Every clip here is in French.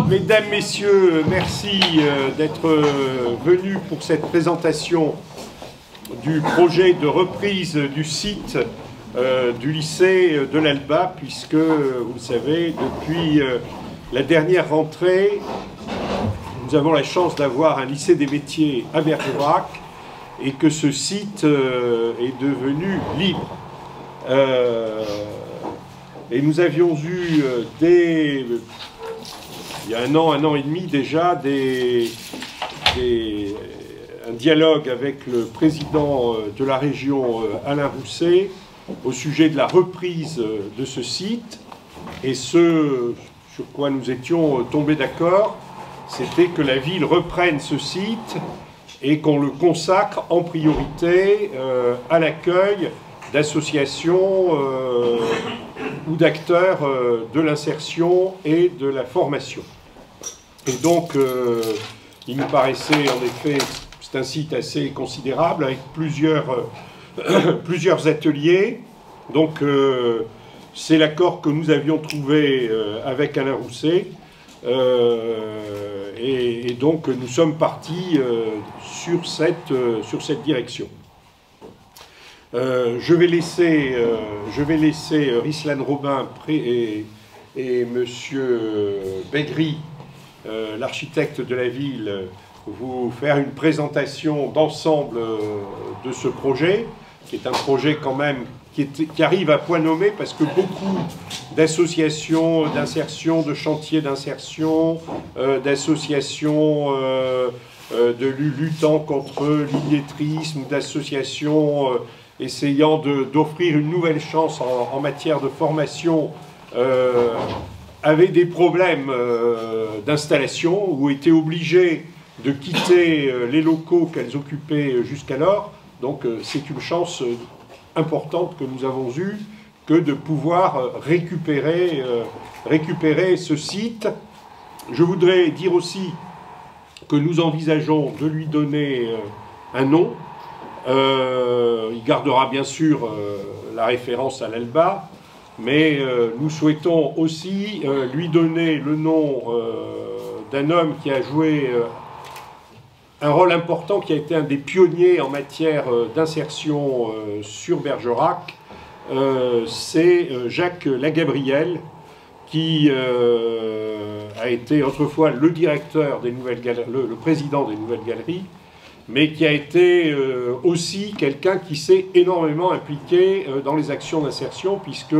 Mesdames, Messieurs, merci d'être venus pour cette présentation du projet de reprise du site du lycée de l'Alba, puisque, vous le savez, depuis la dernière rentrée, nous avons la chance d'avoir un lycée des métiers à Bergerac et que ce site est devenu libre. Et nous avions eu il y a un an et demi déjà, un dialogue avec le président de la région, Alain Rousset, au sujet de la reprise de ce site. Et ce sur quoi nous étions tombés d'accord, c'était que la ville reprenne ce site et qu'on le consacre en priorité à l'accueil d'associations ou d'acteurs de l'insertion et de la formation. Et donc, il nous paraissait, en effet, c'est un site assez considérable, avec plusieurs ateliers. Donc, c'est l'accord que nous avions trouvé avec Alain Rousset. Et donc, nous sommes partis sur cette direction. Je vais laisser Rislan Robin et Monsieur Begri, l'architecte de la ville, vous faire une présentation d'ensemble de ce projet, qui est un projet quand même qui arrive à point nommé, parce que beaucoup d'associations d'insertion, de chantiers d'insertion, d'associations de luttant contre l'illettrisme, d'associations essayant d'offrir une nouvelle chance en matière de formation, avaient des problèmes d'installation ou étaient obligées de quitter les locaux qu'elles occupaient jusqu'alors. Donc c'est une chance importante que nous avons eue que de pouvoir récupérer ce site. Je voudrais dire aussi que nous envisageons de lui donner un nom. Il gardera bien sûr la référence à l'Alba, mais nous souhaitons aussi lui donner le nom d'un homme qui a joué un rôle important, qui a été un des pionniers en matière d'insertion sur Bergerac. C'est Jacques Lagabriel, qui a été autrefois le directeur des Nouvelles Galeries, le président des Nouvelles Galeries, mais qui a été aussi quelqu'un qui s'est énormément impliqué dans les actions d'insertion, puisque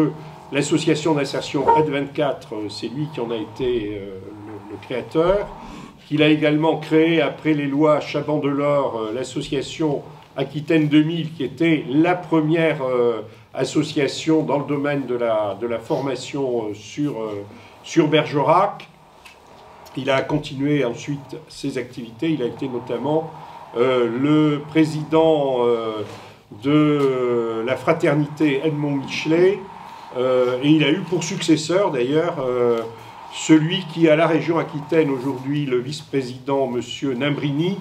l'association d'insertion Ad24, c'est lui qui en a été le créateur, qu'il a également créé, après les lois Chaban-Delors, l'association Aquitaine 2000, qui était la première association dans le domaine de la formation sur Bergerac. Il a continué ensuite ses activités, il a été notamment le président de la fraternité Edmond Michelet, et il a eu pour successeur d'ailleurs celui qui, à la région Aquitaine aujourd'hui, le vice-président, M. Nimbrini,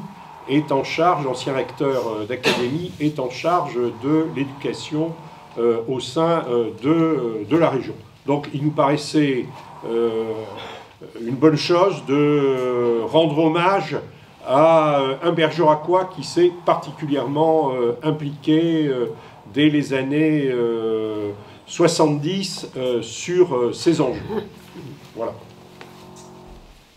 est en charge, l'ancien recteur d'académie, est en charge de l'éducation au sein de la région. Donc il nous paraissait une bonne chose de rendre hommage à un bergeracois qui s'est particulièrement impliqué dès les années 70 sur ces enjeux. Voilà.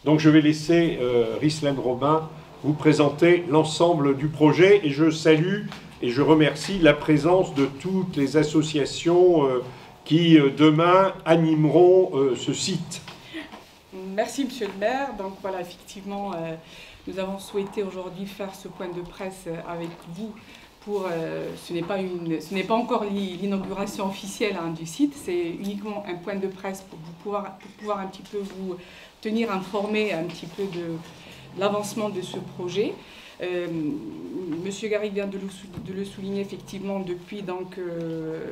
Donc je vais laisser Rislen Robin vous présenter l'ensemble du projet et je salue et je remercie la présence de toutes les associations qui demain animeront ce site. Merci Monsieur le maire. Donc voilà, effectivement, nous avons souhaité aujourd'hui faire ce point de presse avec vous. Ce n'est pas encore l'inauguration officielle du site, c'est uniquement un point de presse pour pouvoir un petit peu vous tenir informé un petit peu de l'avancement de ce projet. Monsieur Garrigue vient de le souligner, effectivement, depuis donc,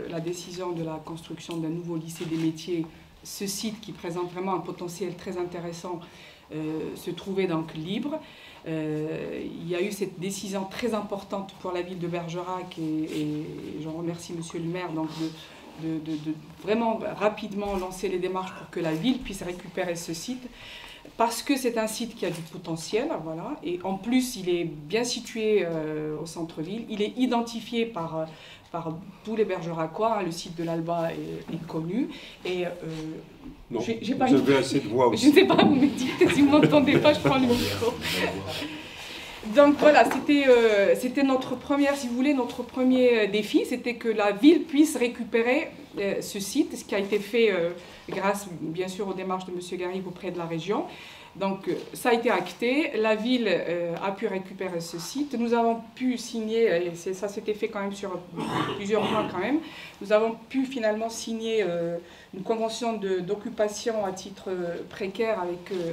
la décision de la construction d'un nouveau lycée des métiers, ce site qui présente vraiment un potentiel très intéressant se trouvait donc libre. Il y a eu cette décision très importante pour la ville de Bergerac et j'en remercie Monsieur le maire donc de vraiment rapidement lancer les démarches pour que la ville puisse récupérer ce site parce que c'est un site qui a du potentiel, voilà, et en plus il est bien situé au centre-ville, il est identifié par tous les Bergeracois, hein, le site de l'Alba est connu. Et, non, vous avez assez de voix aussi. Je ne sais pas, vous me dites, si vous ne m'entendez pas, je prends le micro. Donc voilà, c'était notre première, si vous voulez, notre premier défi, c'était que la ville puisse récupérer ce site, ce qui a été fait grâce, bien sûr, aux démarches de M. Garrigue auprès de la région. Donc ça a été acté, la ville a pu récupérer ce site, nous avons pu signer, et ça s'était fait quand même sur plusieurs mois quand même, nous avons pu finalement signer une convention d'occupation à titre précaire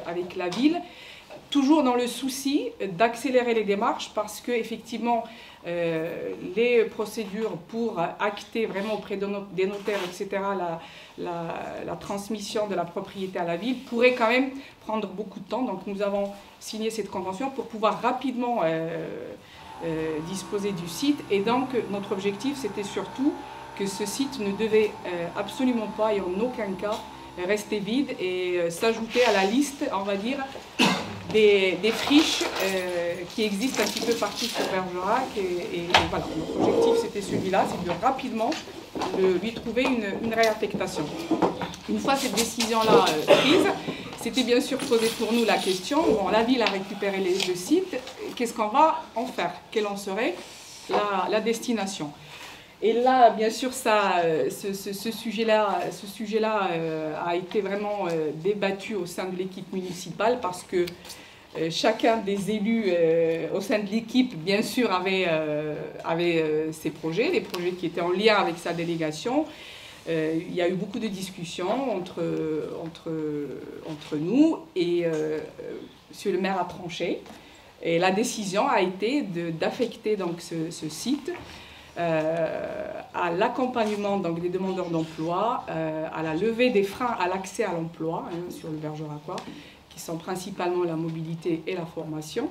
avec la ville, toujours dans le souci d'accélérer les démarches parce que effectivement les procédures pour acter vraiment auprès des notaires, etc., la transmission de la propriété à la ville pourrait quand même prendre beaucoup de temps. Donc nous avons signé cette convention pour pouvoir rapidement disposer du site. Et donc notre objectif, c'était surtout que ce site ne devait absolument pas et en aucun cas rester vide et s'ajouter à la liste, on va dire, des friches qui existent un petit peu partout sur Bergerac. Et voilà, notre objectif c'était celui-là, c'est de rapidement lui trouver une réaffectation. Une fois cette décision-là prise, c'était bien sûr posé pour nous la question, bon, la ville a récupéré le site, qu'est-ce qu'on va en faire? Quelle en serait la destination? Et là, bien sûr, ce sujet-là a été vraiment débattu au sein de l'équipe municipale parce que chacun des élus au sein de l'équipe, bien sûr, avait ses projets, des projets qui étaient en lien avec sa délégation. Il y a eu beaucoup de discussions entre nous et Monsieur le maire a tranché. Et la décision a été d'affecter donc ce site à l'accompagnement donc des demandeurs d'emploi, à la levée des freins à l'accès à l'emploi sur le Bergeracois, qui sont principalement la mobilité et la formation.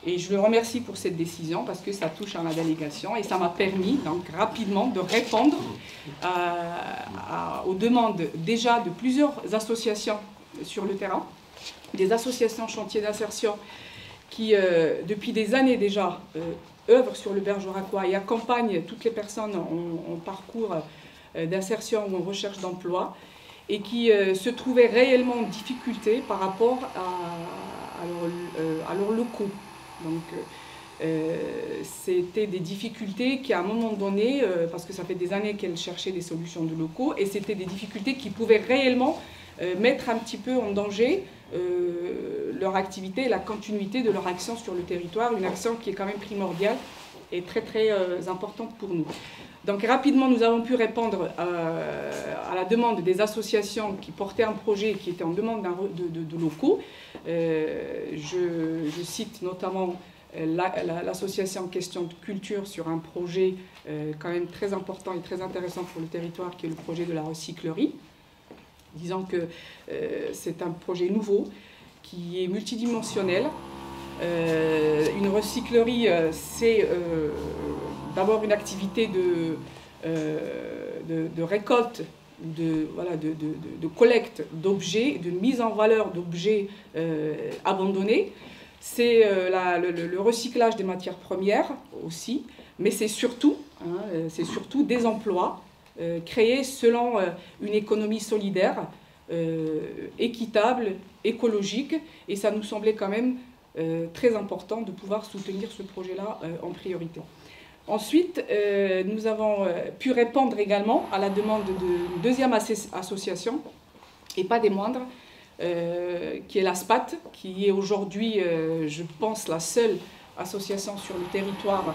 Et je le remercie pour cette décision parce que ça touche à la délégation et ça m'a permis donc rapidement de répondre aux demandes déjà de plusieurs associations sur le terrain, des associations chantiers d'insertion qui depuis des années déjà œuvrent sur le Bergeracois et accompagnent toutes les personnes en parcours d'insertion ou en recherche d'emploi et qui se trouvaient réellement en difficulté par rapport à leurs locaux. Donc c'était des difficultés qui à un moment donné, parce que ça fait des années qu'elles cherchaient des solutions de locaux, et c'était des difficultés qui pouvaient réellement mettre un petit peu en danger leur activité et la continuité de leur action sur le territoire, une action qui est quand même primordiale et très très importante pour nous. Donc rapidement nous avons pu répondre à la demande des associations qui portaient un projet qui était en demande de locaux. Je cite notamment l'association Question de Culture sur un projet quand même très important et très intéressant pour le territoire qui est le projet de la recyclerie. Disons que c'est un projet nouveau qui est multidimensionnel, Une recyclerie, c'est d'abord une activité de récolte, de collecte d'objets, de mise en valeur d'objets abandonnés. C'est le recyclage des matières premières aussi, mais c'est surtout des emplois créés selon une économie solidaire, équitable, écologique, et ça nous semblait quand même très important de pouvoir soutenir ce projet-là en priorité. Ensuite, nous avons pu répondre également à la demande d'une deuxième association, et pas des moindres, qui est la SPAT, qui est aujourd'hui, je pense, la seule association sur le territoire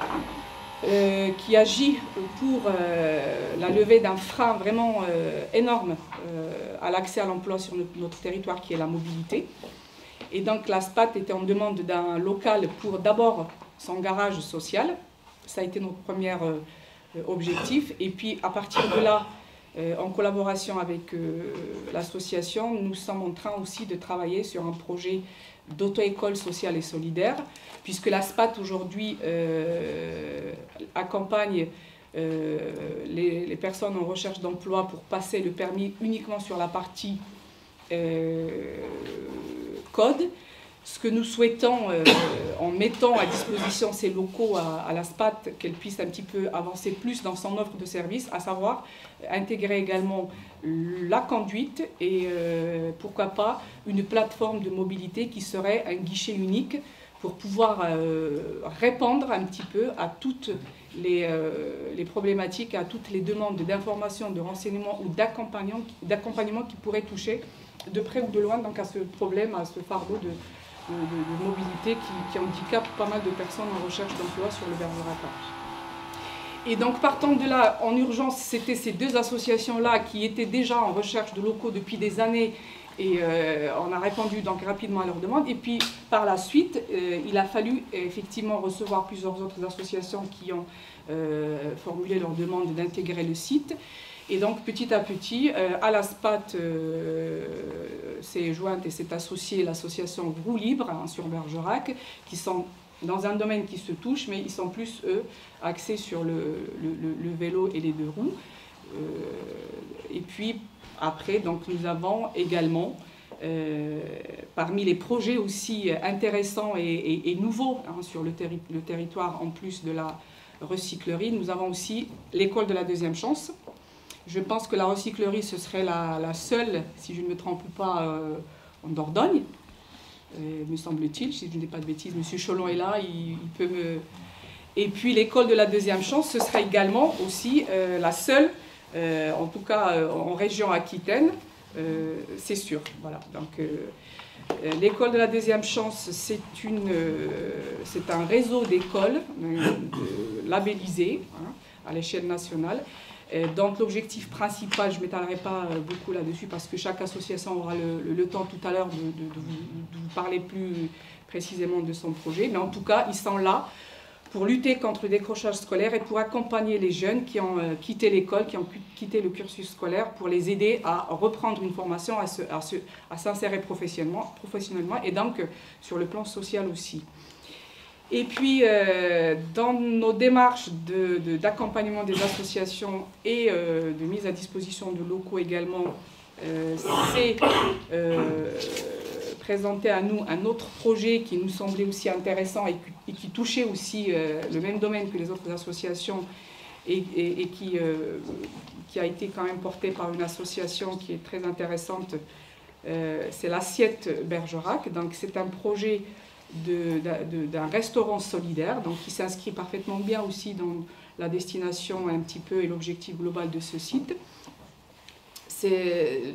qui agit pour la levée d'un frein vraiment énorme à l'accès à l'emploi sur notre territoire, qui est la mobilité. Et donc la SPAT était en demande d'un local pour d'abord son garage social. Ça a été notre premier objectif. Et puis à partir de là, en collaboration avec l'association, nous sommes en train aussi de travailler sur un projet d'auto-école sociale et solidaire, puisque la SPAT aujourd'hui accompagne les personnes en recherche d'emploi pour passer le permis uniquement sur la partie code. Ce que nous souhaitons, en mettant à disposition ces locaux à la SPAT, qu'elle puisse un petit peu avancer plus dans son offre de services, à savoir intégrer également la conduite et pourquoi pas une plateforme de mobilité qui serait un guichet unique pour pouvoir répondre un petit peu à toutes les problématiques, à toutes les demandes d'information, de renseignement ou d'accompagnement qui pourraient toucher de près ou de loin donc à ce problème, à ce fardeau de mobilité qui handicape pas mal de personnes en recherche d'emploi sur le Bergerac. Et donc partant de là, en urgence, c'était ces deux associations-là qui étaient déjà en recherche de locaux depuis des années, et on a répondu donc rapidement à leurs demandes. Et puis par la suite, il a fallu effectivement recevoir plusieurs autres associations qui ont formulé leur demande d'intégrer le site. Et donc petit à petit, à la SPAT s'est jointe et s'est associée l'association Roue Libre sur Bergerac, qui sont dans un domaine qui se touche, mais ils sont plus, eux, axés sur le vélo et les deux roues. Et puis après, donc, nous avons également, parmi les projets aussi intéressants et nouveaux sur le territoire, en plus de la recyclerie, nous avons aussi l'école de la deuxième chance. Je pense que la recyclerie, ce serait la seule, si je ne me trompe pas, en Dordogne, me semble-t-il, si je ne dis pas de bêtises. Monsieur Cholon est là, il peut me... Et puis l'école de la deuxième chance, ce serait également aussi la seule, en tout cas en région Aquitaine, c'est sûr. Voilà. Donc l'école de la deuxième chance, c'est un réseau d'écoles labellisées à l'échelle nationale. Donc l'objectif principal, je ne m'étalerai pas beaucoup là-dessus parce que chaque association aura le temps tout à l'heure de vous parler plus précisément de son projet. Mais en tout cas, ils sont là pour lutter contre le décrochage scolaire et pour accompagner les jeunes qui ont quitté l'école, qui ont quitté le cursus scolaire, pour les aider à reprendre une formation, à s'insérer professionnellement et donc sur le plan social aussi. Et puis, dans nos démarches d'accompagnement des associations et de mise à disposition de locaux également, c'est présenté à nous un autre projet qui nous semblait aussi intéressant et qui touchait aussi le même domaine que les autres associations et qui a été quand même porté par une association qui est très intéressante. C'est l'Assiette Bergerac. Donc, c'est un projet d'un restaurant solidaire, donc qui s'inscrit parfaitement bien aussi dans la destination un petit peu et l'objectif global de ce site.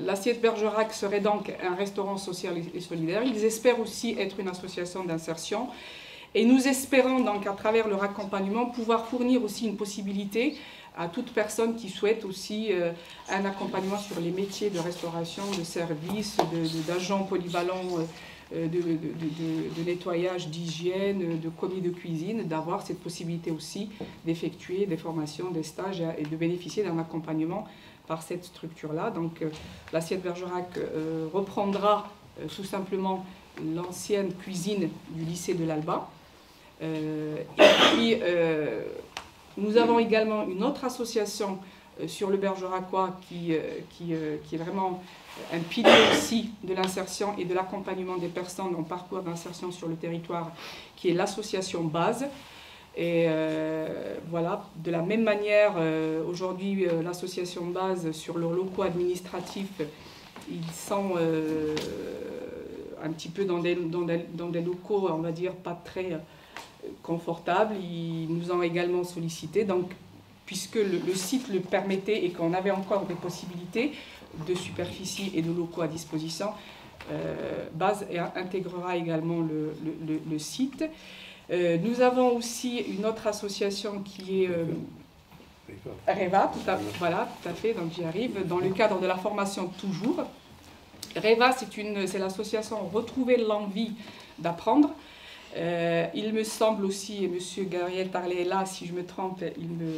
L'Assiette Bergerac serait donc un restaurant social et solidaire. Ils espèrent aussi être une association d'insertion et nous espérons donc à travers leur accompagnement pouvoir fournir aussi une possibilité à toute personne qui souhaite aussi un accompagnement sur les métiers de restauration, de service, d'agents polyvalents, de nettoyage, d'hygiène, de commis de cuisine, d'avoir cette possibilité aussi d'effectuer des formations, des stages et de bénéficier d'un accompagnement par cette structure-là. Donc l'Assiette Bergerac reprendra tout simplement l'ancienne cuisine du lycée de l'Alba. Et puis, nous avons également une autre association sur le Bergeracois qui est vraiment un pilier aussi de l'insertion et de l'accompagnement des personnes en parcours d'insertion sur le territoire, qui est l'association Base. Et voilà, de la même manière, aujourd'hui, l'association Base, sur leurs locaux administratifs, ils sont un petit peu dans des locaux, on va dire, pas très confortables. Ils nous ont également sollicité, donc, puisque le site le permettait et qu'on avait encore des possibilités de superficie et de locaux à disposition, Base intégrera également le site. Nous avons aussi une autre association qui est REVA, voilà, tout à fait, donc j'y arrive, dans le cadre de la formation toujours. REVA, c'est l'association Retrouver l'envie d'apprendre. Il me semble aussi, et M. Gabriel Tarlet est là, si je me trompe, il me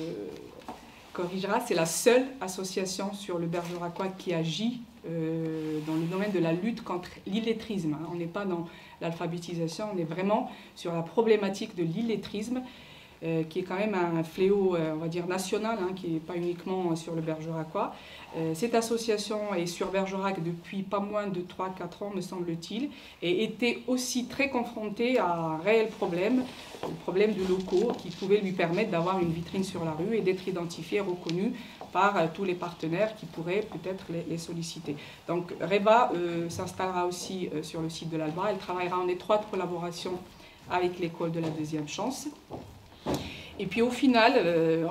corrigera, c'est la seule association sur le Bergeracois qui agit dans le domaine de la lutte contre l'illettrisme. On n'est pas dans l'alphabétisation, on est vraiment sur la problématique de l'illettrisme, qui est quand même un fléau, on va dire, national, qui n'est pas uniquement sur le Bergeracois. Cette association est sur Bergerac depuis pas moins de 3-4 ans, me semble-t-il, et était aussi très confrontée à un réel problème, le problème de locaux, qui pouvait lui permettre d'avoir une vitrine sur la rue et d'être identifié et reconnu par tous les partenaires qui pourraient peut-être les solliciter. Donc REVA s'installera aussi sur le site de l'Alba. Elle travaillera en étroite collaboration avec l'école de la deuxième chance. Et puis au final,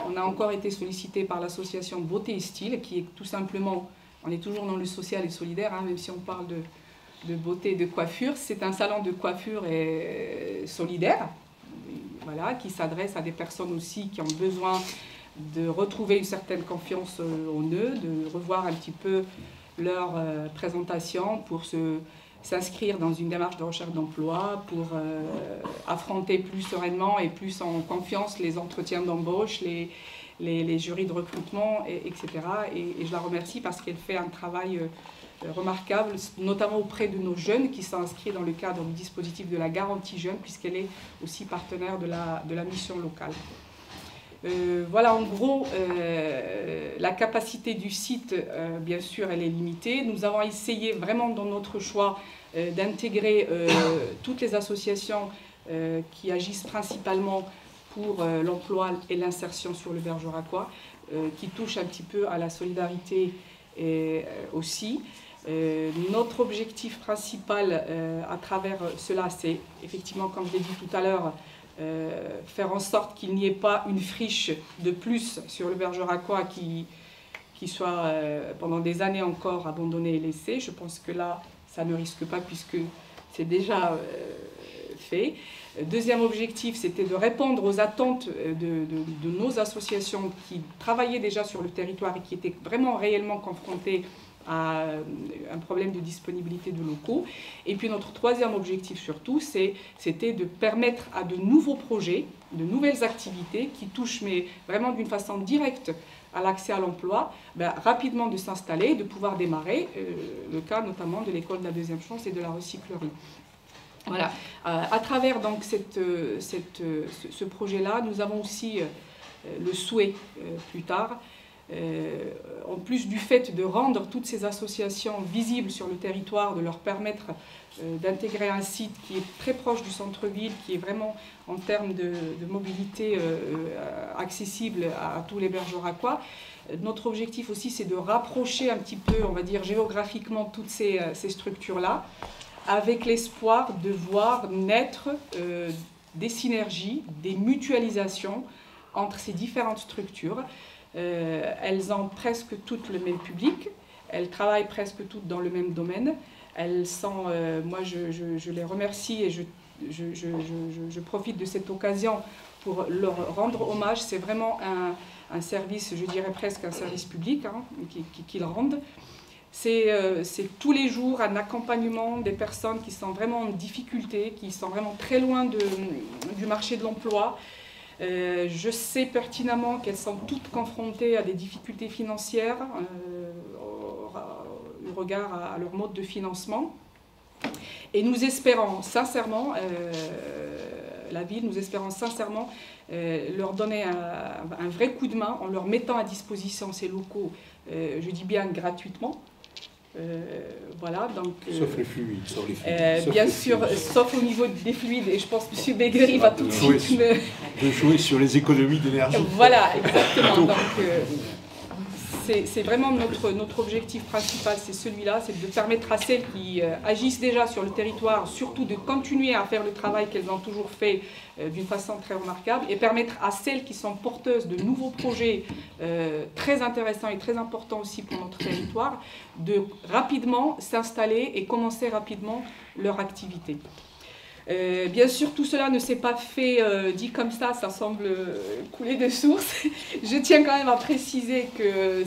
on a encore été sollicité par l'association Beauté et Style, qui est tout simplement, on est toujours dans le social et solidaire, même si on parle de beauté et de coiffure. C'est un salon de coiffure et solidaire, voilà, qui s'adresse à des personnes aussi qui ont besoin de retrouver une certaine confiance en eux, de revoir un petit peu leur présentation pour s'inscrire dans une démarche de recherche d'emploi, pour affronter plus sereinement et plus en confiance les entretiens d'embauche, les jurys de recrutement, etc. Et je la remercie parce qu'elle fait un travail remarquable, notamment auprès de nos jeunes qui sont inscrits dans le cadre du dispositif de la garantie jeune, puisqu'elle est aussi partenaire de la mission locale. Voilà, en gros, la capacité du site, bien sûr, elle est limitée. Nous avons essayé vraiment dans notre choix d'intégrer toutes les associations qui agissent principalement pour l'emploi et l'insertion sur le Bergeracois, qui touchent un petit peu à la solidarité aussi. Notre objectif principal à travers cela, c'est effectivement, comme je l'ai dit tout à l'heure, faire en sorte qu'il n'y ait pas une friche de plus sur le Bergeracois qui soit pendant des années encore abandonnée et laissée. Je pense que là, ça ne risque pas puisque c'est déjà fait. Deuxième objectif, c'était de répondre aux attentes de nos associations qui travaillaient déjà sur le territoire et qui étaient vraiment réellement confrontées à un problème de disponibilité de locaux. Et puis notre troisième objectif surtout, c'était de permettre à de nouveaux projets, de nouvelles activités qui touchent mais vraiment d'une façon directe à l'accès à l'emploi, rapidement de s'installer, de pouvoir démarrer, le cas notamment de l'école de la deuxième chance et de la recyclerie. Voilà. À travers donc ce projet-là, nous avons aussi le souhait plus tard, en plus du fait de rendre toutes ces associations visibles sur le territoire, de leur permettre d'intégrer un site qui est très proche du centre-ville, qui est vraiment en termes de mobilité accessible à tous les Bergeracois. Notre objectif aussi, c'est de rapprocher un petit peu, on va dire, géographiquement toutes ces structures-là, avec l'espoir de voir naître des synergies, des mutualisations entre ces différentes structures. Elles ont presque toutes le même public, elles travaillent presque toutes dans le même domaine. Elles sont, moi je les remercie et je profite de cette occasion pour leur rendre hommage. C'est vraiment un service, je dirais presque un service public qu'ils rendent. C'est tous les jours un accompagnement des personnes qui sont vraiment en difficulté, qui sont vraiment très loin du marché de l'emploi. Je sais pertinemment qu'elles sont toutes confrontées à des difficultés financières au regard à leur mode de financement. Et nous espérons sincèrement, la ville, nous espérons sincèrement leur donner un vrai coup de main en leur mettant à disposition ces locaux, je dis bien gratuitement. Voilà, donc, sauf les fluides, bien sûr, sauf au niveau des fluides, et je pense que M. Begri va tout de suite de jouer sur les économies d'énergie. Voilà, exactement. Donc, c'est vraiment notre objectif principal, c'est celui-là, c'est de permettre à celles qui agissent déjà sur le territoire, surtout de continuer à faire le travail qu'elles ont toujours fait d'une façon très remarquable, et permettre à celles qui sont porteuses de nouveaux projets très intéressants et très importants aussi pour notre territoire, de rapidement s'installer et commencer rapidement leur activité. Bien sûr, tout cela ne s'est pas fait dit comme ça semble couler de source. Je tiens quand même à préciser que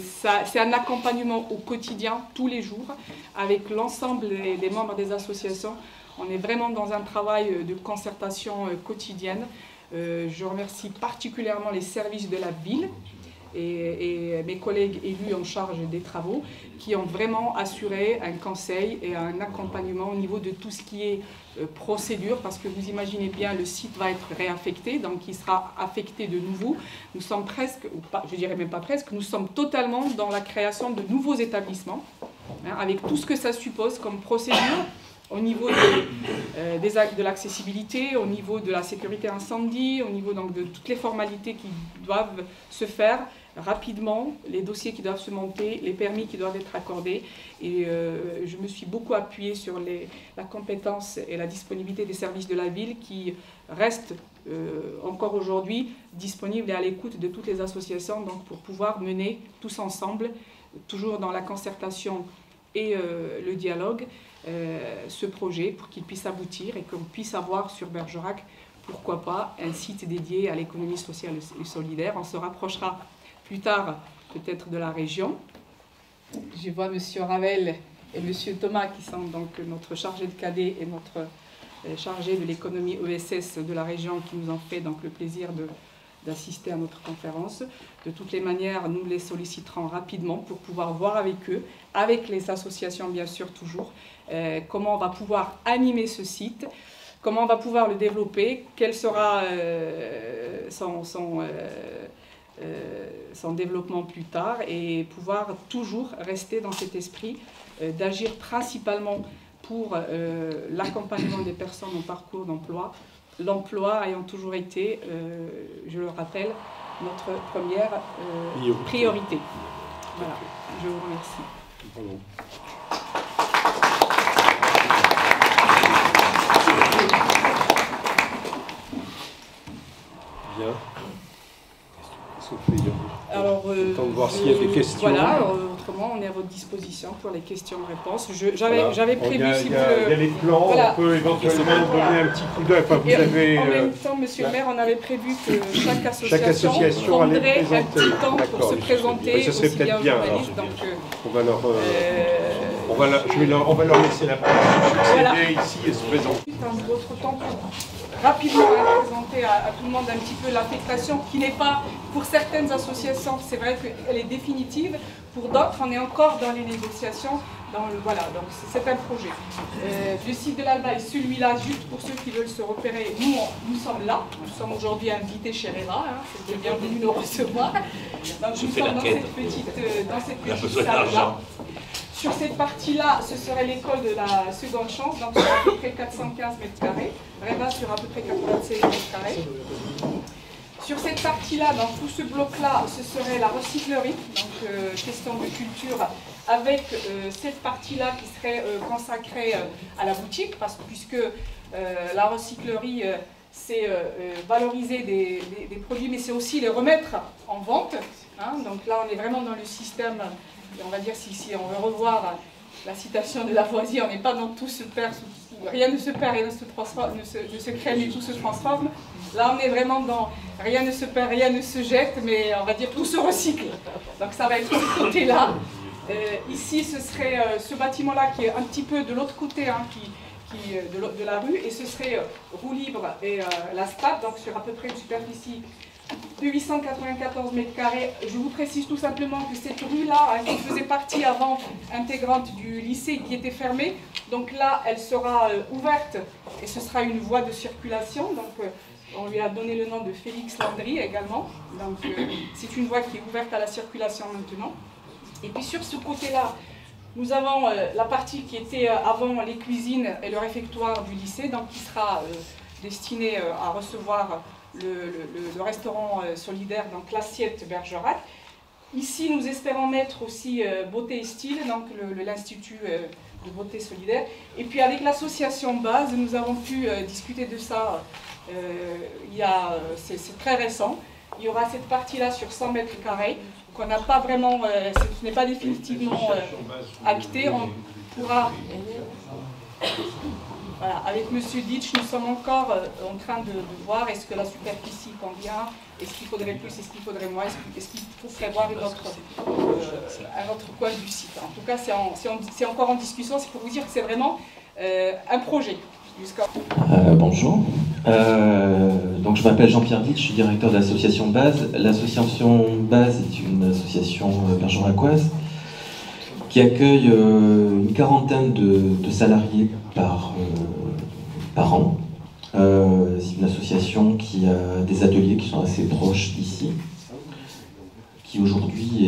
c'est un accompagnement au quotidien, tous les jours, avec l'ensemble des membres des associations. On est vraiment dans un travail de concertation quotidienne. Je remercie particulièrement les services de la ville et mes collègues élus en charge des travaux qui ont vraiment assuré un conseil et un accompagnement au niveau de tout ce qui est procédure, parce que vous imaginez bien, le site va être réaffecté, donc il sera affecté de nouveau. Nous sommes presque, ou pas, je dirais même pas presque, nous sommes totalement dans la création de nouveaux établissements, hein, avec tout ce que ça suppose comme procédure, au niveau de l'accessibilité, au niveau de la sécurité incendie, au niveau donc, de toutes les formalités qui doivent se faire rapidement, les dossiers qui doivent se monter, les permis qui doivent être accordés. Et je me suis beaucoup appuyée sur la compétence et la disponibilité des services de la ville qui restent encore aujourd'hui disponibles et à l'écoute de toutes les associations, donc pour pouvoir mener tous ensemble, toujours dans la concertation et le dialogue, ce projet pour qu'il puisse aboutir et qu'on puisse avoir sur Bergerac, pourquoi pas, un site dédié à l'économie sociale et solidaire. On se rapprochera plus tard peut-être de la région. Je vois M. Ravel et M. Thomas qui sont donc notre chargé de cadet et notre chargé de l'économie ESS de la région qui nous ont fait donc le plaisir d'assister à notre conférence. De toutes les manières, nous les solliciterons rapidement pour pouvoir voir avec eux, avec les associations bien sûr toujours, comment on va pouvoir animer ce site, comment on va pouvoir le développer, quel sera son développement plus tard, et pouvoir toujours rester dans cet esprit d'agir principalement pour l'accompagnement des personnes en parcours d'emploi, l'emploi ayant toujours été, je le rappelle, notre première priorité. Voilà, je vous remercie. Pardon. Bien. Qu'est-ce qu'on fait? Alors, temps de voir s'il y a des questions. Voilà, autrement, on est à votre disposition pour les questions-réponses. J'avais prévu, si vous il y a les plans, voilà. On peut éventuellement donner un petit coup d'œil. Enfin, vous avez, en même temps, Monsieur le maire, on avait prévu que chaque association prendrait un petit temps pour se présenter, oui, ça serait aussi bien aux journalistes. Donc, on va leur laisser la parole, voilà. Ici et se présenter. Votre temps pour rapidement présenter à tout le monde un petit peu l'affectation qui n'est pas, pour certaines associations, c'est vrai qu'elle est définitive, pour d'autres, on est encore dans les négociations. Voilà, donc c'est un projet. Le site de l'Alba est celui-là, juste pour ceux qui veulent se repérer. Nous sommes là, nous sommes aujourd'hui invités chez RERA, hein, c'est bienvenu nous recevoir. Donc nous sommes dans cette petite salle-là. Sur cette partie-là, ce serait l'école de la seconde chance, donc sur à peu près 415 mètres carrés. RERA sur à peu près 96 mètres carrés. Sur cette partie-là, dans tout ce bloc-là, ce serait la recyclerie, donc question de culture, avec cette partie-là qui serait consacrée à la boutique, puisque la recyclerie, c'est valoriser des produits, mais c'est aussi les remettre en vente. Hein. Donc là, on est vraiment dans le système, on va dire, si on veut revoir la citation de Lavoisier, on n'est pas dans tout se perd, rien ne se perd, rien ne se transforme, ne se crée, mais tout se transforme. Là, on est vraiment dans rien ne se perd, rien ne se jette, mais on va dire tout se recycle. Donc ça va être ce côté-là. Ici, ce serait ce bâtiment-là qui est un petit peu de l'autre côté, hein, de la rue, et ce serait roue libre et la STAD, donc sur à peu près une superficie de 894 mètres carrés. Je vous précise tout simplement que cette rue-là, qui faisait partie avant intégrante du lycée qui était fermée, donc là, elle sera ouverte et ce sera une voie de circulation. Donc, on lui a donné le nom de Félix Landry également. Donc, c'est une voie qui est ouverte à la circulation maintenant. Et puis sur ce côté-là, nous avons la partie qui était avant les cuisines et le réfectoire du lycée, donc qui sera destinée à recevoir le restaurant solidaire, donc l'assiette Bergerac. Ici, nous espérons mettre aussi Beauté et Style, donc l'Institut de beauté solidaire. Et puis avec l'association Base, nous avons pu discuter de ça, c'est très récent. Il y aura cette partie-là sur 100 mètres carrés, qu'on n'a pas vraiment, ce n'est pas définitivement acté. On pourra... Voilà, avec M. Ditch, nous sommes encore en train de voir est-ce que la superficie convient, est-ce qu'il faudrait plus, est-ce qu'il faudrait moins, est-ce qu'il faut prévoir un autre coin du site. En tout cas, c'est encore en discussion, c'est pour vous dire que c'est vraiment un projet. Bonjour, donc je m'appelle Jean-Pierre Ditch, je suis directeur de l'association Base. L'association Base est une association bergeracoise qui accueille une quarantaine de salariés par an. C'est une association qui a des ateliers qui sont assez proches d'ici, qui aujourd'hui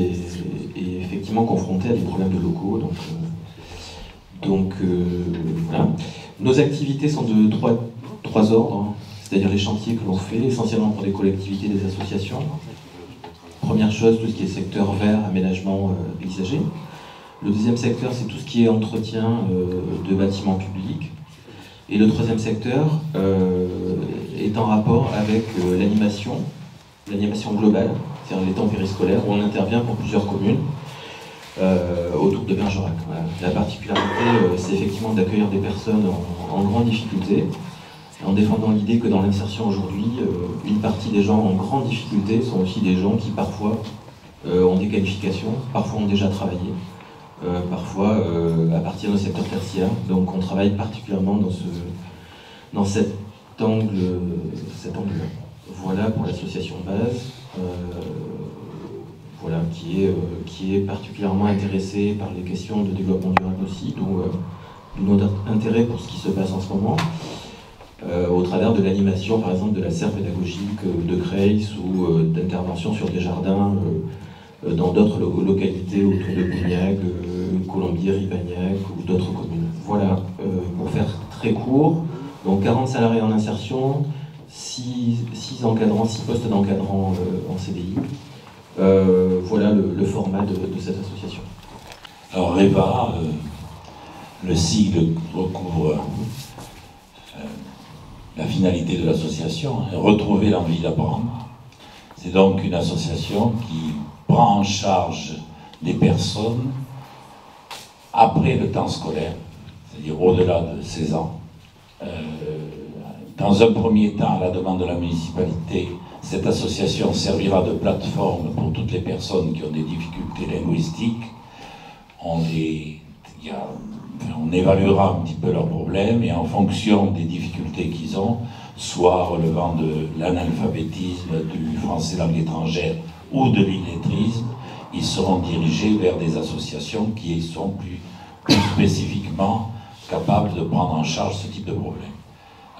est effectivement confrontée à des problèmes de locaux. Voilà. Nos activités sont de trois ordres, c'est-à-dire les chantiers que l'on fait, essentiellement pour des collectivités, des associations. Première chose, tout ce qui est secteur vert, aménagement paysager. Le deuxième secteur, c'est tout ce qui est entretien de bâtiments publics. Et le troisième secteur est en rapport avec l'animation globale, c'est-à-dire les temps périscolaires, où on intervient pour plusieurs communes autour de Bergerac. Voilà. La particularité, c'est effectivement d'accueillir des personnes en grande difficulté, en défendant l'idée que dans l'insertion aujourd'hui, une partie des gens en grande difficulté sont aussi des gens qui parfois ont des qualifications, parfois ont déjà travaillé, parfois appartiennent au secteur tertiaire. Donc on travaille particulièrement dans cet angle-là. Voilà pour l'association Base, voilà, qui est particulièrement intéressée par les questions de développement durable aussi, d'où notre intérêt pour ce qui se passe en ce moment, au travers de l'animation par exemple de la serre pédagogique de Creil ou d'intervention sur des jardins dans d'autres localités autour de Bougnac, Colombier, Rivagnac ou d'autres communes. Voilà, pour faire très court, donc 40 salariés en insertion, 6 postes d'encadrant en CDI. Voilà le format de cette association. Alors REVA, le sigle recouvre la finalité de l'association, retrouver l'envie d'apprendre. C'est donc une association qui prend en charge des personnes après le temps scolaire, c'est-à-dire au-delà de 16 ans. Dans un premier temps, à la demande de la municipalité, cette association servira de plateforme pour toutes les personnes qui ont des difficultés linguistiques. On évaluera un petit peu leurs problèmes et en fonction des difficultés qu'ils ont, soit relevant de l'analphabétisme, du français langue étrangère ou de l'illettrisme, ils seront dirigés vers des associations qui sont plus spécifiquement capables de prendre en charge ce type de problème.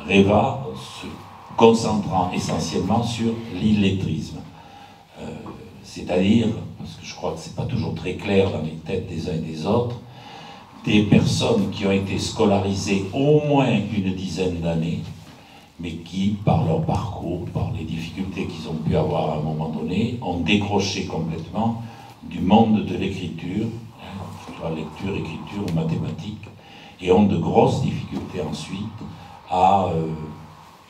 REVA se concentrant essentiellement sur l'illettrisme. C'est-à-dire, parce que je crois que ce n'est pas toujours très clair dans les têtes des uns et des autres, des personnes qui ont été scolarisées au moins une dizaine d'années, mais qui, par leur parcours, par les difficultés qu'ils ont pu avoir à un moment donné, ont décroché complètement du monde de l'écriture, que ce soit lecture, écriture ou mathématiques, et ont de grosses difficultés ensuite à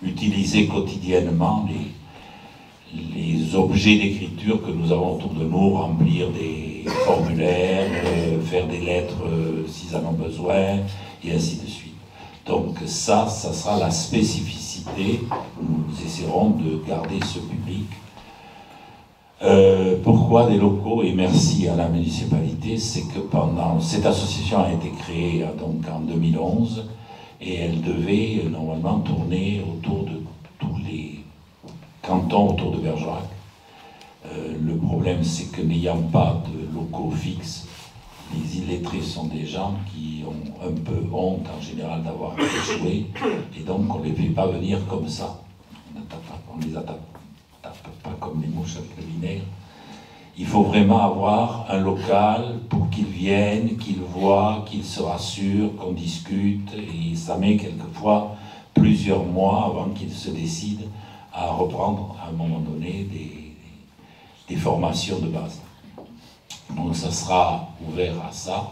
utiliser quotidiennement les objets d'écriture que nous avons autour de nous, remplir des formulaires, faire des lettres s'ils en ont besoin, et ainsi de suite. Donc ça sera la spécificité. Nous essaierons de garder ce public. Pourquoi des locaux? Et merci à la municipalité, c'est que cette association a été créée donc en 2011, et elle devait normalement tourner autour de tous les canton autour de Bergerac. Le problème, c'est que n'ayant pas de locaux fixes, les illettrés sont des gens qui ont un peu honte en général d'avoir échoué, et donc on ne les fait pas venir comme ça. On ne les tape pas comme les mouches avec le vinaigre. Il faut vraiment avoir un local pour qu'ils viennent, qu'ils voient, qu'ils se rassurent, qu'on discute, et ça met quelquefois plusieurs mois avant qu'ils se décident à reprendre à un moment donné des formations de base. Donc ça sera ouvert à ça,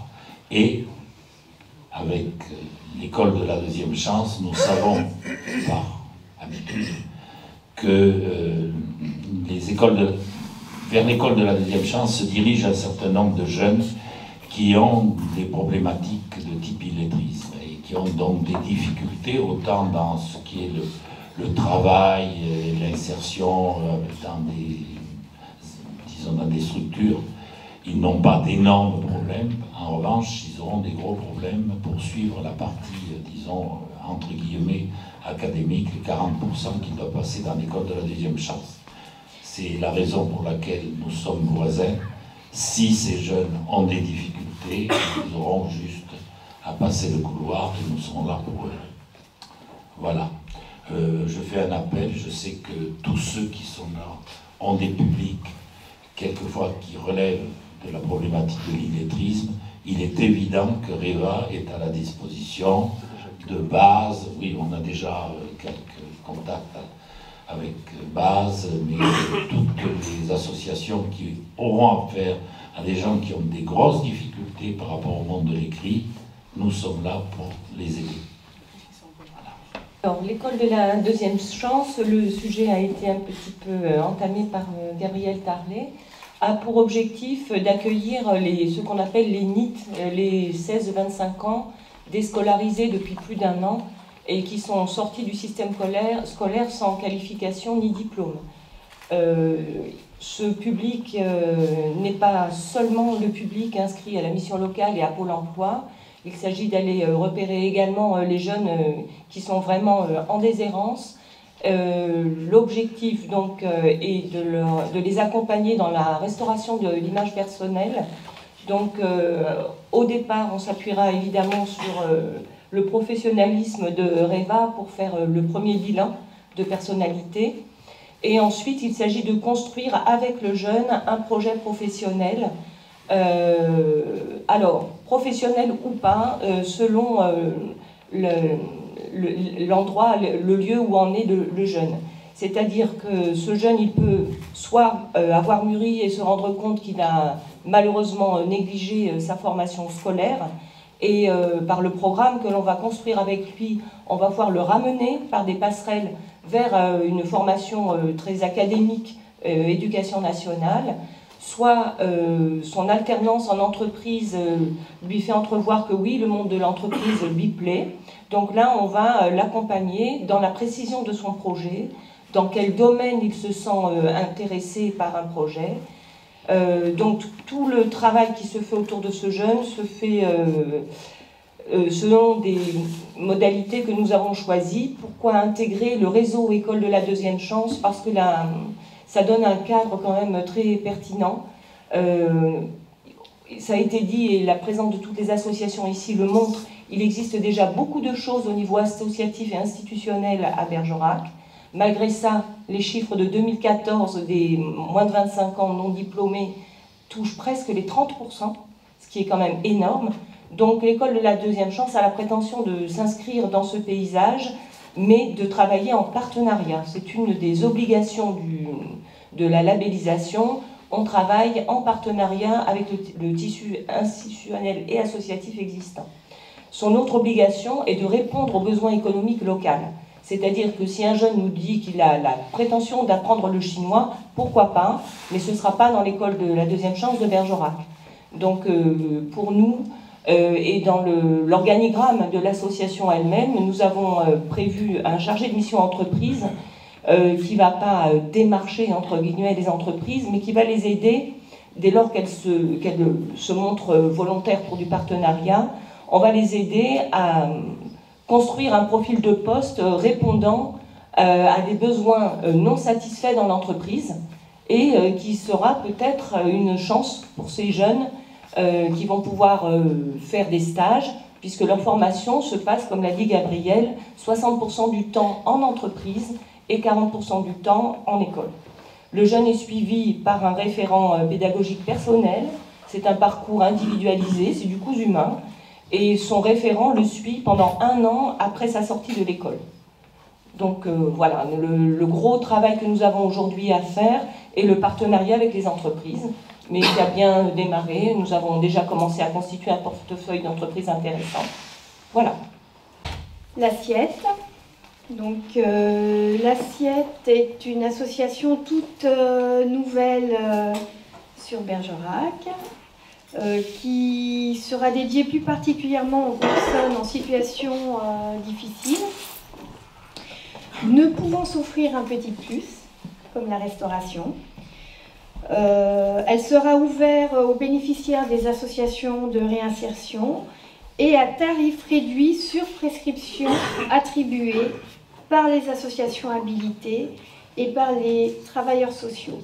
et avec l'école de la deuxième chance, nous savons par habitude que vers l'école de la deuxième chance se dirigent un certain nombre de jeunes qui ont des problématiques de type illettrisme et qui ont donc des difficultés autant dans ce qui est le travail et l'insertion dans des structures. Ils n'ont pas d'énormes problèmes. En revanche, ils auront des gros problèmes pour suivre la partie, disons, entre guillemets, académique, les 40% qui doivent passer dans l'école de la deuxième chance. C'est la raison pour laquelle nous sommes voisins. Si ces jeunes ont des difficultés, ils auront juste à passer le couloir et nous serons là pour eux. Voilà. Je fais un appel. Je sais que tous ceux qui sont là ont des publics, quelquefois qui relèvent de la problématique de l'illettrisme. Il est évident que REVA est à la disposition de base. Oui, on a déjà quelques contacts avec base, mais toutes les associations qui auront affaire à des gens qui ont des grosses difficultés par rapport au monde de l'écrit, nous sommes là pour les aider. Alors, l'école de la deuxième chance, le sujet a été un petit peu entamé par Gabriel Tarlet, a pour objectif d'accueillir ce qu'on appelle les NEET, les 16-25 ans, déscolarisés depuis plus d'1 an, et qui sont sortis du système scolaire sans qualification ni diplôme. Ce public n'est pas seulement le public inscrit à la mission locale et à Pôle emploi. Il s'agit d'aller repérer également les jeunes qui sont vraiment en déshérence. L'objectif donc est de les accompagner dans la restauration de l'image personnelle. Donc au départ, on s'appuiera évidemment sur le professionnalisme de REVA pour faire le premier bilan de personnalité. Et ensuite, il s'agit de construire avec le jeune un projet professionnel. Alors, professionnel ou pas, selon l'endroit, le lieu où en est le jeune. C'est-à-dire que ce jeune, il peut soit avoir mûri et se rendre compte qu'il a malheureusement négligé sa formation scolaire, et par le programme que l'on va construire avec lui, on va pouvoir le ramener par des passerelles vers une formation très académique, éducation nationale, soit son alternance en entreprise lui fait entrevoir que oui, le monde de l'entreprise lui plaît. Donc là, on va l'accompagner dans la précision de son projet, dans quel domaine il se sent intéressé par un projet. Donc tout le travail qui se fait autour de ce jeune se fait selon des modalités que nous avons choisies. Pourquoi intégrer le réseau École de la deuxième chance? Parce que là, ça donne un cadre quand même très pertinent. Ça a été dit, et la présence de toutes les associations ici le montre, il existe déjà beaucoup de choses au niveau associatif et institutionnel à Bergerac. Malgré ça, les chiffres de 2014 des moins de 25 ans non diplômés touchent presque les 30%, ce qui est quand même énorme. Donc l'école de la deuxième chance a la prétention de s'inscrire dans ce paysage, mais de travailler en partenariat. C'est une des obligations de la labellisation. On travaille en partenariat avec le tissu institutionnel et associatif existant. Son autre obligation est de répondre aux besoins économiques locaux. C'est-à-dire que si un jeune nous dit qu'il a la prétention d'apprendre le chinois, pourquoi pas, mais ce ne sera pas dans l'école de la deuxième chance de Bergerac. Donc pour nous, et dans l'organigramme de l'association elle-même, nous avons prévu un chargé de mission entreprise qui ne va pas démarcher entre guillemets les entreprises, mais qui va les aider dès lors qu'elles se montrent volontaires pour du partenariat. On va les aider à construire un profil de poste répondant à des besoins non satisfaits dans l'entreprise et qui sera peut-être une chance pour ces jeunes qui vont pouvoir faire des stages, puisque leur formation se passe, comme l'a dit Gabriel, 60% du temps en entreprise et 40% du temps en école. Le jeune est suivi par un référent pédagogique personnel, c'est un parcours individualisé, c'est du coup humain, et son référent le suit pendant 1 an après sa sortie de l'école. Donc voilà, le gros travail que nous avons aujourd'hui à faire est le partenariat avec les entreprises, mais qui a bien démarré. Nous avons déjà commencé à constituer un portefeuille d'entreprises intéressant. Voilà. L'Assiette. Donc l'Assiette est une association toute nouvelle sur Bergerac, qui sera dédiée plus particulièrement aux personnes en situation difficile, ne pouvant s'offrir un petit plus, comme la restauration. Elle sera ouverte aux bénéficiaires des associations de réinsertion et à tarif réduit sur prescription attribuée par les associations habilitées et par les travailleurs sociaux.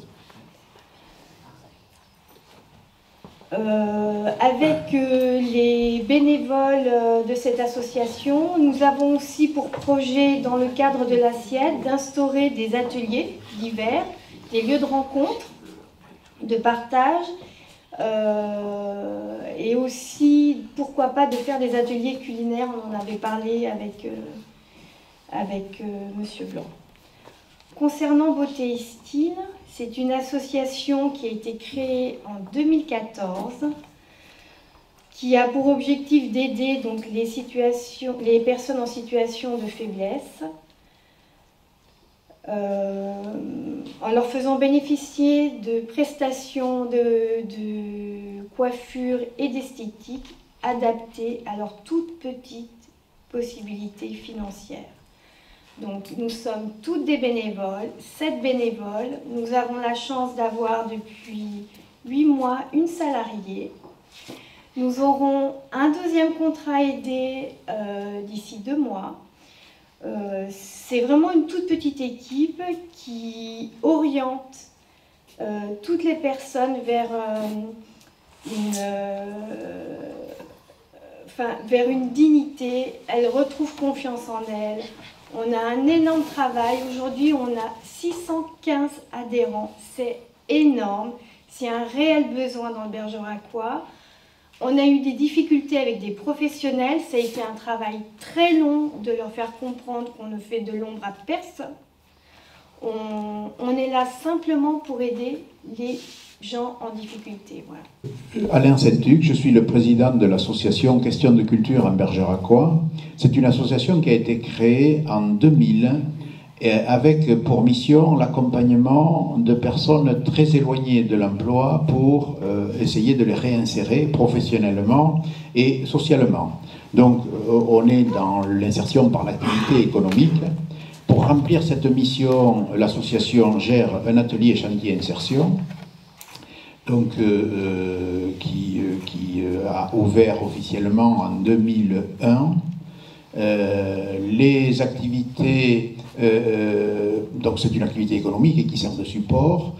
Avec les bénévoles de cette association, nous avons aussi pour projet, dans le cadre de l'Assiette, d'instaurer des ateliers divers, des lieux de rencontre, de partage, et aussi, pourquoi pas, de faire des ateliers culinaires. On en avait parlé avec Monsieur Blanc. Concernant Beauté et Style, c'est une association qui a été créée en 2014, qui a pour objectif d'aider donc les personnes en situation de faiblesse, en leur faisant bénéficier de prestations de coiffure et d'esthétique adaptées à leurs toutes petites possibilités financières. Donc nous sommes toutes des bénévoles, 7 bénévoles. Nous avons la chance d'avoir depuis 8 mois une salariée. Nous aurons un 2e contrat aidé d'ici 2 mois. C'est vraiment une toute petite équipe qui oriente toutes les personnes vers une dignité. Elles retrouvent confiance en elles. On a un énorme travail. Aujourd'hui, on a 615 adhérents. C'est énorme. C'est un réel besoin dans le Bergeracois. On a eu des difficultés avec des professionnels. Ça a été un travail très long de leur faire comprendre qu'on ne fait de l'ombre à personne. On est là simplement pour aider les gens en difficulté. Voilà. Alain Saint-Hugues, je suis le président de l'association Questions de culture en Bergeracois. C'est une association qui a été créée en 2000 avec pour mission l'accompagnement de personnes très éloignées de l'emploi pour essayer de les réinsérer professionnellement et socialement. Donc on est dans l'insertion par l'activité économique. Pour remplir cette mission, l'association gère un atelier chantier insertion, donc, qui a ouvert officiellement en 2001. Les activités, donc c'est une activité économique et qui sert de support,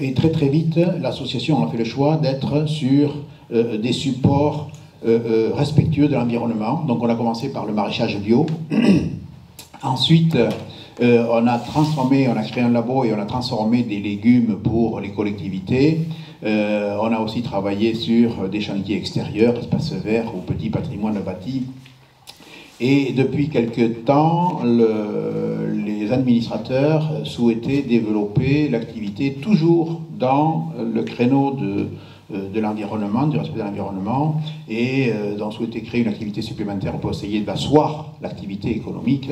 et très très vite l'association a fait le choix d'être sur des supports respectueux de l'environnement. Donc on a commencé par le maraîchage bio. Ensuite, on a créé un labo et on a transformé des légumes pour les collectivités. On a aussi travaillé sur des chantiers extérieurs, espaces verts ou petits patrimoines bâtis. Et depuis quelque temps, les administrateurs souhaitaient développer l'activité toujours dans le créneau de l'environnement, du respect de l'environnement, et donc souhaiter créer une activité supplémentaire pour essayer d'asseoir l'activité économique.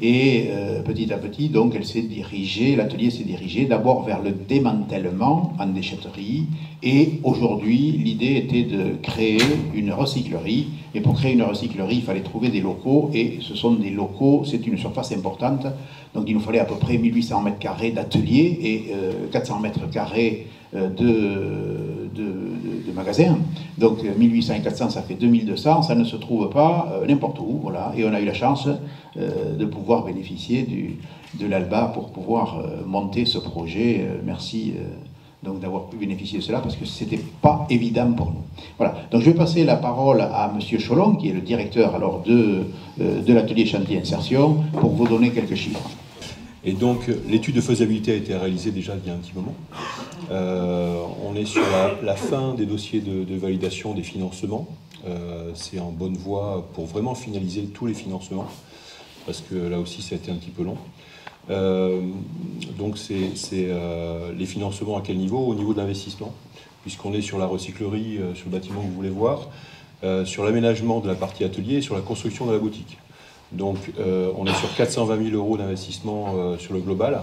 Et petit à petit, donc, l'atelier s'est dirigé d'abord vers le démantèlement en déchetterie, et aujourd'hui, l'idée était de créer une recyclerie. Et pour créer une recyclerie, il fallait trouver des locaux, et ce sont des locaux, c'est une surface importante, donc il nous fallait à peu près 1800 mètres carrés d'atelier et 400 mètres carrés de magasins. Donc 1800 et 400, ça fait 2200, ça ne se trouve pas n'importe où, voilà. Et on a eu la chance de pouvoir bénéficier de l'ALBA pour pouvoir monter ce projet. Merci donc d'avoir pu bénéficier de cela, parce que ce n'était pas évident pour nous. Voilà, donc je vais passer la parole à M. Cholon, qui est le directeur alors, de l'atelier chantier insertion, pour vous donner quelques chiffres. Et donc l'étude de faisabilité a été réalisée déjà il y a un petit moment. On est sur la fin des dossiers de validation des financements. C'est en bonne voie pour vraiment finaliser tous les financements, parce que là aussi ça a été un petit peu long. Donc c'est les financements à quel niveau? Au niveau de l'investissement, puisqu'on est sur la recyclerie, sur le bâtiment que vous voulez voir, sur l'aménagement de la partie atelier et sur la construction de la boutique. Donc on est sur 420 000 euros d'investissement sur le global,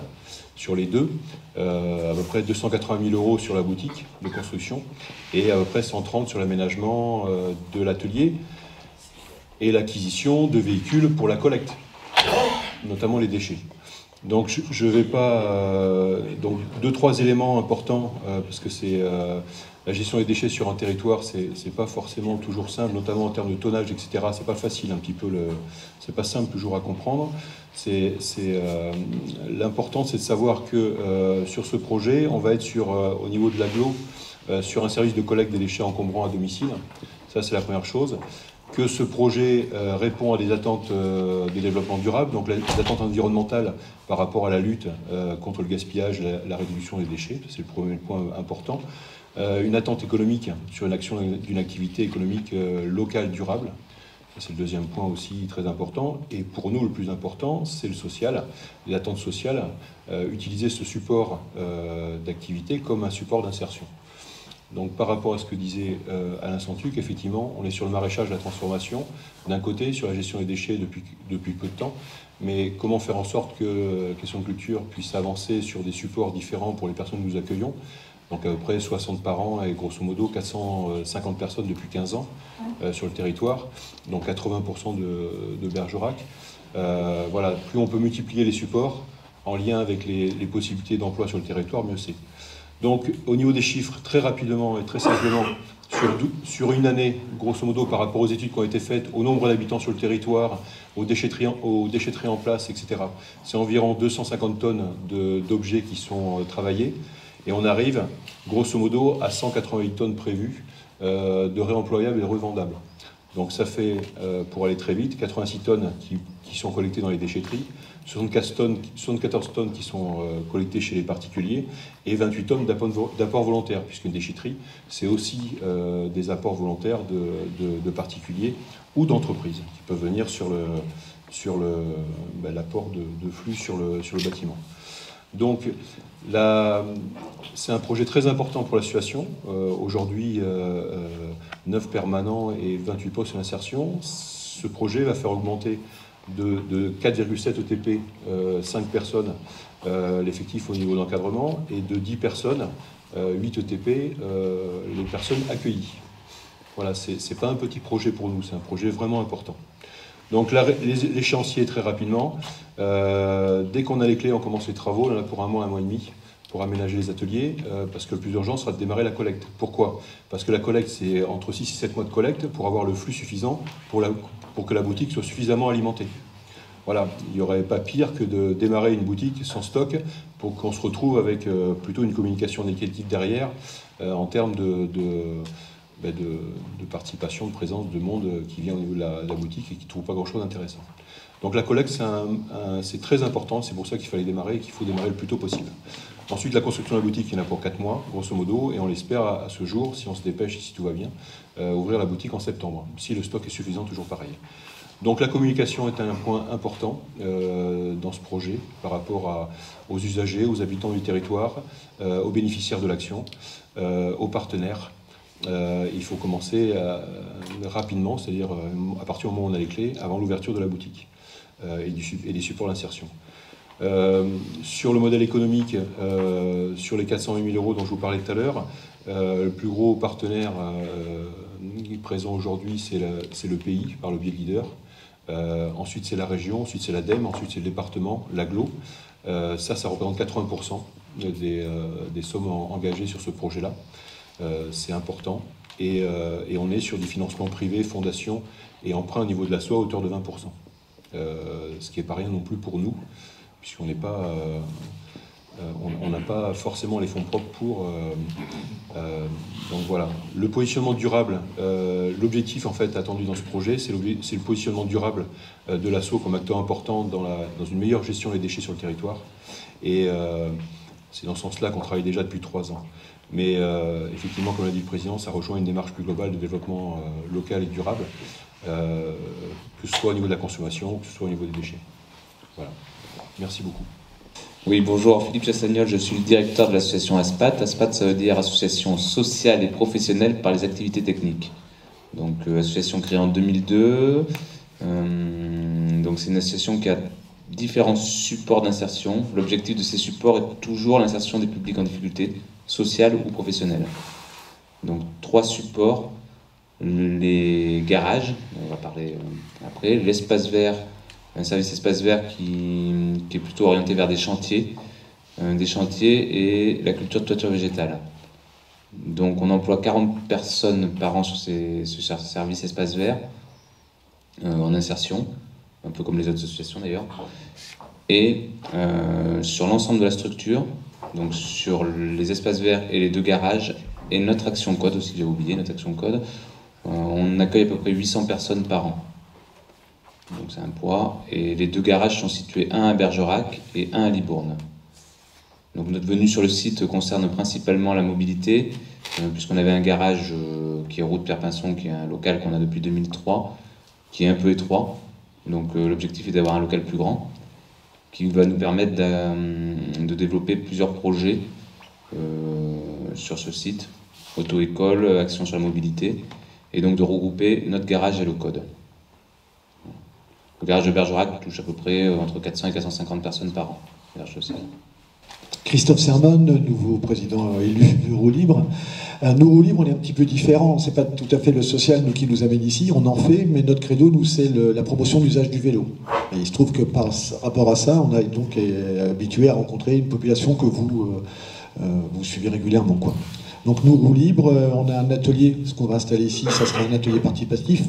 sur les deux, à peu près 280 000 euros sur la boutique de construction et à peu près 130 sur l'aménagement de l'atelier et l'acquisition de véhicules pour la collecte, notamment les déchets. Donc je ne vais pas... donc 2-3 éléments importants, parce que c'est la gestion des déchets sur un territoire, c'est pas forcément toujours simple, notamment en termes de tonnage, etc. C'est pas facile un petit peu, c'est pas simple toujours à comprendre. L'important, c'est de savoir que sur ce projet, on va être sur, au niveau de l'agglo, sur un service de collecte des déchets encombrants à domicile. Ça, c'est la première chose. Que ce projet répond à des attentes de développement durable, donc les attentes environnementales par rapport à la lutte contre le gaspillage, la réduction des déchets, c'est le premier point important. Une attente économique sur une action d'une activité économique locale durable, c'est le deuxième point aussi très important. Et pour nous, le plus important, c'est le social, les attentes sociales, utiliser ce support d'activité comme un support d'insertion. Donc par rapport à ce que disait Alain Santuc, effectivement, on est sur le maraîchage, la transformation, d'un côté, sur la gestion des déchets depuis peu de temps, mais comment faire en sorte que Question de Culture puisse avancer sur des supports différents pour les personnes que nous accueillons. Donc à peu près 60 par an et grosso modo 450 personnes depuis 15 ans sur le territoire, donc 80% de Bergerac. Voilà, plus on peut multiplier les supports en lien avec les possibilités d'emploi sur le territoire, mieux c'est. Donc au niveau des chiffres, très rapidement et très simplement, sur une année, grosso modo par rapport aux études qui ont été faites, au nombre d'habitants sur le territoire, aux déchetteries en place, etc., c'est environ 250 tonnes d'objets qui sont travaillés. Et on arrive, grosso modo, à 188 tonnes prévues de réemployables et de revendables. Donc ça fait, pour aller très vite, 86 tonnes qui sont collectées dans les déchetteries, 74 tonnes qui sont collectées chez les particuliers et 28 tonnes d'apports volontaires, puisqu'une déchetterie, c'est aussi des apports volontaires de particuliers ou d'entreprises qui peuvent venir sur l'apport de flux sur le bâtiment. Donc, c'est un projet très important pour l'association. Aujourd'hui, 9 permanents et 28 postes d'insertion. Ce projet va faire augmenter de 4,7 ETP, 5 personnes, l'effectif au niveau d'encadrement, et de 10 personnes, 8 ETP, les personnes accueillies. Voilà, c'est pas un petit projet pour nous, c'est un projet vraiment important. Donc l'échéancier, très rapidement, dès qu'on a les clés, on commence les travaux, on en a pour un mois et demi, pour aménager les ateliers, parce que le plus urgent sera de démarrer la collecte. Pourquoi? Parce que la collecte, c'est entre 6 et 7 mois de collecte pour avoir le flux suffisant pour que la boutique soit suffisamment alimentée. Voilà, il n'y aurait pas pire que de démarrer une boutique sans stock pour qu'on se retrouve avec plutôt une communication négative derrière en termes de participation, de présence de monde qui vient au niveau de la boutique et qui ne trouve pas grand-chose d'intéressant. Donc la collecte, c'est très important, c'est pour ça qu'il fallait démarrer et qu'il faut démarrer le plus tôt possible. Ensuite, la construction de la boutique, il y en a pour 4 mois, grosso modo, et on l'espère à ce jour, si on se dépêche et si tout va bien, ouvrir la boutique en septembre, si le stock est suffisant, toujours pareil. Donc la communication est un point important dans ce projet par rapport aux usagers, aux habitants du territoire, aux bénéficiaires de l'action, aux partenaires. Il faut commencer rapidement, c'est-à-dire à partir du moment où on a les clés, avant l'ouverture de la boutique et des supports d'insertion. Sur le modèle économique, sur les 408 000 euros dont je vous parlais tout à l'heure, le plus gros partenaire présent aujourd'hui, c'est le pays, par le biais de Leader. Ensuite, c'est la région, ensuite c'est l'ADEME, ensuite c'est le département, l'agglo. Ça représente 80% des sommes engagées sur ce projet-là. C'est important. et on est sur du financement privé, fondation et emprunt au niveau de l'asso à hauteur de 20%. Ce qui n'est pas rien non plus pour nous, puisqu'on n'est pas... on n'a pas forcément les fonds propres pour... donc voilà. Le positionnement durable, l'objectif en fait attendu dans ce projet, c'est le positionnement durable de l'asso comme acteur important dans une meilleure gestion des déchets sur le territoire. Et c'est dans ce sens-là qu'on travaille déjà depuis 3 ans. Mais effectivement, comme l'a dit le Président, ça rejoint une démarche plus globale de développement local et durable, que ce soit au niveau de la consommation, que ce soit au niveau des déchets. Voilà. Merci beaucoup. Oui, bonjour, Philippe Chassagnol, je suis le directeur de l'association ASPAT. ASPAT, ça veut dire Association sociale et professionnelle par les activités techniques. Donc, association créée en 2002. Donc, c'est une association qui a différents supports d'insertion. L'objectif de ces supports est toujours l'insertion des publics en difficulté, sociale ou professionnelle. Donc, 3 supports. Les garages, on va parler après, l'espace vert, un service espace vert qui est plutôt orienté vers des chantiers et la culture de toiture végétale. Donc on emploie 40 personnes par an sur ce service espace vert en insertion, un peu comme les autres associations d'ailleurs. Et sur l'ensemble de la structure, donc sur les espaces verts et les 2 garages, et notre action code aussi, j'ai oublié, notre action code, on accueille à peu près 800 personnes par an. Donc c'est un poids. Et les 2 garages sont situés, un à Bergerac et un à Libourne. Donc notre venue sur le site concerne principalement la mobilité, puisqu'on avait un garage qui est route Pierre-Pinson, qui est un local qu'on a depuis 2003, qui est un peu étroit. Donc l'objectif est d'avoir un local plus grand, qui va nous permettre de développer plusieurs projets sur ce site. Auto-école, action sur la mobilité, et donc de regrouper notre garage et le code. Le garage de Bergerac touche à peu près entre 400 et 450 personnes par an. Christophe Sermon, nouveau président élu d'Euro Libre. Nous, Euro Libre, on est un petit peu différent. C'est pas tout à fait le social qui nous amène ici. On en fait, mais notre credo, nous, c'est la promotion de l'usage du vélo. Et il se trouve que par rapport à ça, on a donc habitué à rencontrer une population que vous suivez régulièrement, quoi. Donc nous, Roue Libre, on a un atelier, ce qu'on va installer ici, ça sera un atelier participatif,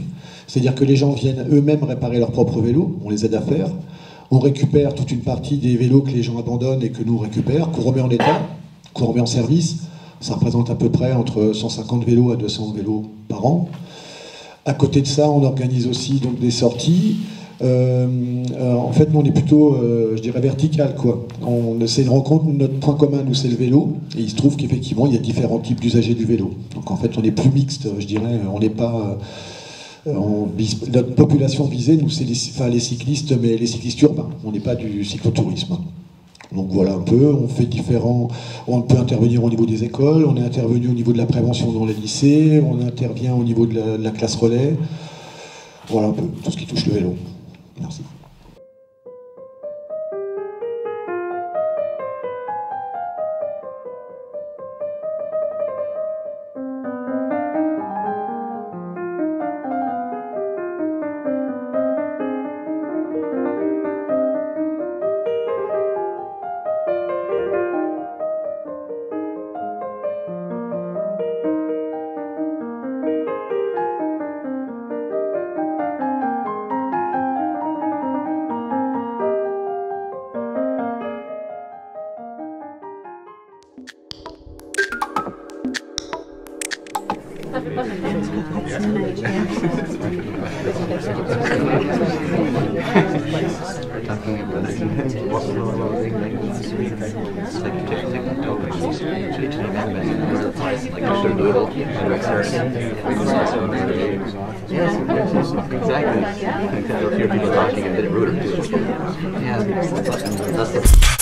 c'est-à-dire que les gens viennent eux-mêmes réparer leurs propres vélos, on les aide à faire, on récupère toute une partie des vélos que les gens abandonnent et que nous on récupère, qu'on remet en état, qu'on remet en service, ça représente à peu près entre 150 vélos à 200 vélos par an. À côté de ça, on organise aussi donc des sorties. En fait, nous, on est plutôt, je dirais, vertical, quoi. On essaie de rencontrer notre point commun, nous, c'est le vélo. Et il se trouve qu'effectivement, il y a différents types d'usagers du vélo. Donc, en fait, on est plus mixte, je dirais. On n'est pas... notre population visée, nous, c'est les cyclistes, mais les cyclistes urbains. On n'est pas du cyclotourisme. Donc voilà un peu, on fait différents... On peut intervenir au niveau des écoles, on est intervenu au niveau de la prévention dans les lycées, on intervient au niveau de la classe relais. Voilà un peu tout ce qui touche le vélo. Merci. Exactly. I hear people talking a bit rude. Yeah, that's